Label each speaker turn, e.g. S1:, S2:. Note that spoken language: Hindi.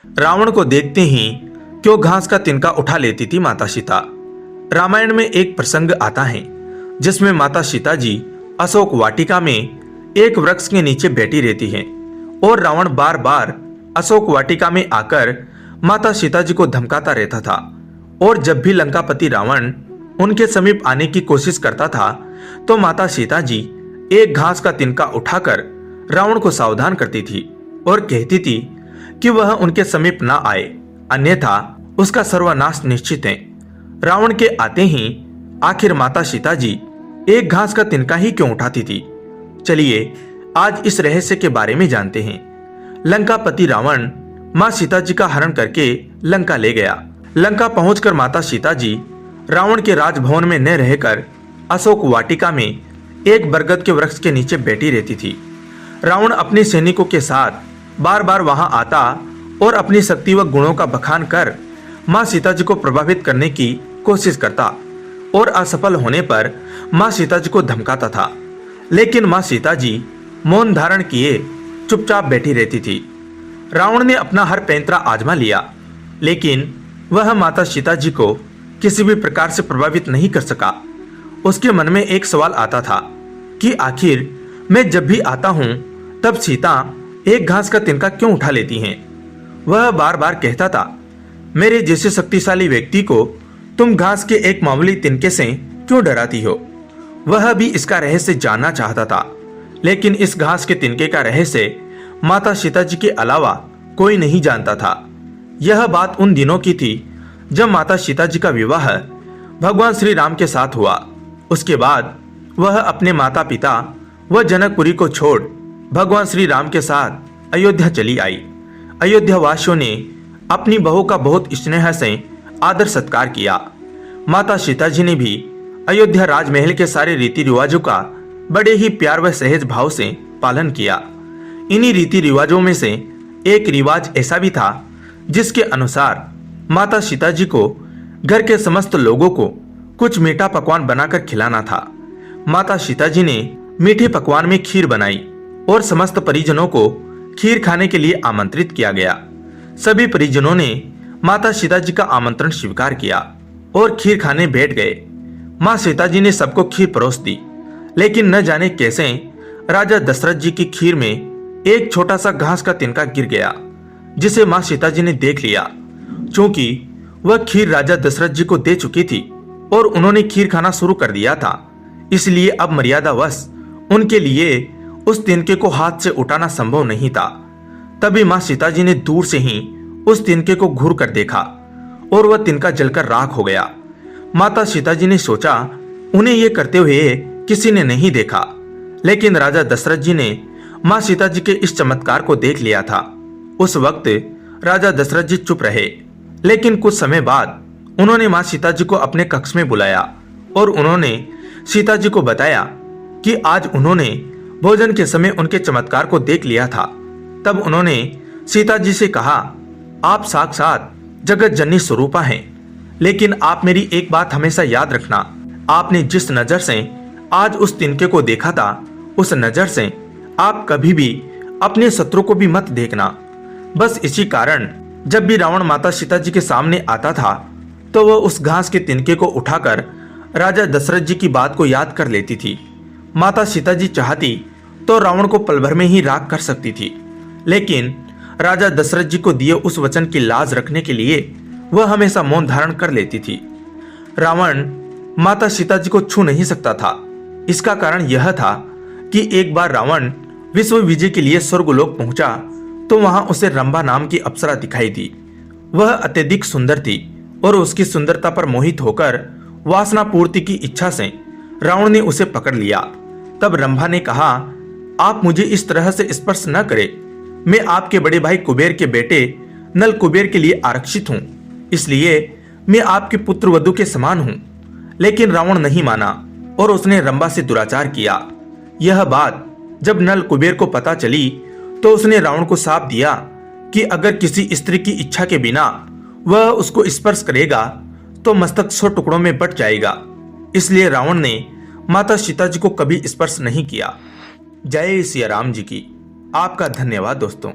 S1: रावण को देखते ही क्यों घास का तिनका उठा लेती थी माता सीता। रामायण में एक प्रसंग आता है जिसमें माता सीता जी अशोक वाटिका में एक वृक्ष के नीचे बैठी रहती हैं और रावण बार बार अशोक वाटिका में आकर माता सीता जी को धमकाता रहता था। और जब भी लंकापति रावण उनके समीप आने की कोशिश करता था तो माता सीता जी एक घास का तिनका उठाकर रावण को सावधान करती थी और कहती थी कि वह उनके समीप ना आए, अन्यथा उसका सर्वनाश निश्चित है। रावण के आते ही आखिर माता सीता जी एक घास का तिनका ही क्यों उठाती थी? चलिए आज इस रहस्य के बारे में जानते हैं। लंकापति रावण मां सीता जी का हरण करके लंका ले गया। लंका पहुंचकर माता सीता जी रावण के राजभवन में न रहकर अशोक वाटिका में एक बरगद के वृक्ष के नीचे बैठी रहती थी। रावण अपने सैनिकों के साथ बार बार वहां आता और अपनी शक्ति व गुणों का बखान कर मां सीता जी को प्रभावित करने की कोशिश करता और असफल होने पर मां सीता जी को धमकाता था। लेकिन मां सीता जी मौन धारण किए चुपचाप बैठी रहती थी। रावण ने अपना हर पैंतरा आजमा लिया, लेकिन वह माता सीता जी को किसी भी प्रकार से प्रभावित नहीं कर सका। उसके मन में एक सवाल आता था कि आखिर मैं जब भी आता हूं तब सीता एक घास का तिनका क्यों उठा लेती हैं? वह बार बार कहता था, मेरे जैसे शक्तिशाली व्यक्ति को तुम घास के एक मामूली तिनके से क्यों डराती हो? वह भी इसका रहस्य जानना चाहता था, लेकिन इस घास के तिनके का रहस्य माता सीता जी के अलावा कोई नहीं जानता था। यह बात उन दिनों की थी जब माता सीता जी का विवाह भगवान श्री राम के साथ हुआ। उसके बाद वह अपने माता पिता व जनकपुरी को छोड़ भगवान श्री राम के साथ अयोध्या चली आई। अयोध्या वासियों ने अपनी बहू का बहुत स्नेह से आदर सत्कार किया। माता सीता जी ने भी अयोध्या राजमहल के सारे रीति रिवाजों का बड़े ही प्यार व सहज भाव से पालन किया। इन्हीं रीति रिवाजों में से एक रिवाज ऐसा भी था जिसके अनुसार माता सीता जी को घर के समस्त लोगों को कुछ मीठा पकवान बनाकर खिलाना था। माता सीता जी ने मीठे पकवान में खीर बनाई और समस्त परिजनों को खीर खाने के लिए आमंत्रित किया गया। सभी परिजनों ने माता सीता जी का आमंत्रण स्वीकार किया और खीर खाने बैठ गए। मां सीता जी ने सबको खीर परोस दी, लेकिन न जाने कैसे राजा दशरथ जी की खीर में एक छोटा सा घास का तिनका गिर गया, जिसे मां सीता जी ने देख लिया। क्योंकि वह खीर राजा दशरथ जी को दे चुकी थी और उन्होंने खीर खाना शुरू कर दिया था, इसलिए अब मर्यादावश उनके लिए उस तिनके को हाथ से उठाना संभव नहीं था। तभी मां सीता जी ने दूर से ही उस तिनके को घूर कर देखा और वह तिनका जलकर राख हो गया। माता सीता जी ने सोचा उन्हें यह करते हुए किसी ने नहीं देखा, लेकिन राजा दशरथ जी ने मां सीता जी के इस चमत्कार को देख लिया था। उस वक्त राजा दशरथ जी चुप रहे, लेकिन कुछ समय बाद उन्होंने मां सीता जी को अपने कक्ष में बुलाया और उन्होंने सीता जी को बताया कि आज उन्होंने भोजन के समय उनके चमत्कार को देख लिया था। तब उन्होंने सीता जी से कहा, आप साक्षात जगत जननी स्वरूपा हैं, लेकिन आप मेरी एक बात हमेशा याद रखना, आपने जिस नजर से आज उस तिनके को देखा था, उस नजर से आप कभी भी अपने शत्रु को भी मत देखना। बस इसी कारण जब भी रावण माता सीता जी के सामने आता था तो वह उस घास के तिनके को उठाकर राजा दशरथ जी की बात को याद कर लेती थी। माता सीता जी चाहती तो रावण को पल भर में ही राख कर सकती थी, लेकिन राजा दशरथ जी को दिए उस वचन की लाज रखने के लिए वह हमेशा मौन धारण कर लेती थी। रावण माता सीता जी को छू नहीं सकता था। इसका कारण यह था कि एक बार रावण विश्व विजय के लिए स्वर्गलोक पहुंचा तो वहां उसे रंभा नाम की अप्सरा दिखाई दी। वह अत्यधिक सुंदर थी और उसकी सुंदरता पर मोहित होकर वासना पूर्ति की इच्छा से रावण ने उसे पकड़ लिया। तब रंभा ने कहा, आप मुझे इस तरह से स्पर्श न करें, मैं आपके बड़े भाई कुबेर के बेटे नल कुबेर के लिए आरक्षित हूं, इसलिए मैं आपके पुत्र वधु के समान हूं। लेकिन रावण नहीं माना और उसने रंभा से दुराचार किया। यह बात जब नल कुबेर को पता चली तो उसने रावण को शाप दिया कि अगर किसी स्त्री की इच्छा के बिना वह उसको स्पर्श करेगा तो मस्तक 100 टुकड़ों में बट जाएगा। इसलिए रावण ने माता सीता जी को कभी स्पर्श नहीं किया। जय सिया राम जी की। आपका धन्यवाद दोस्तों।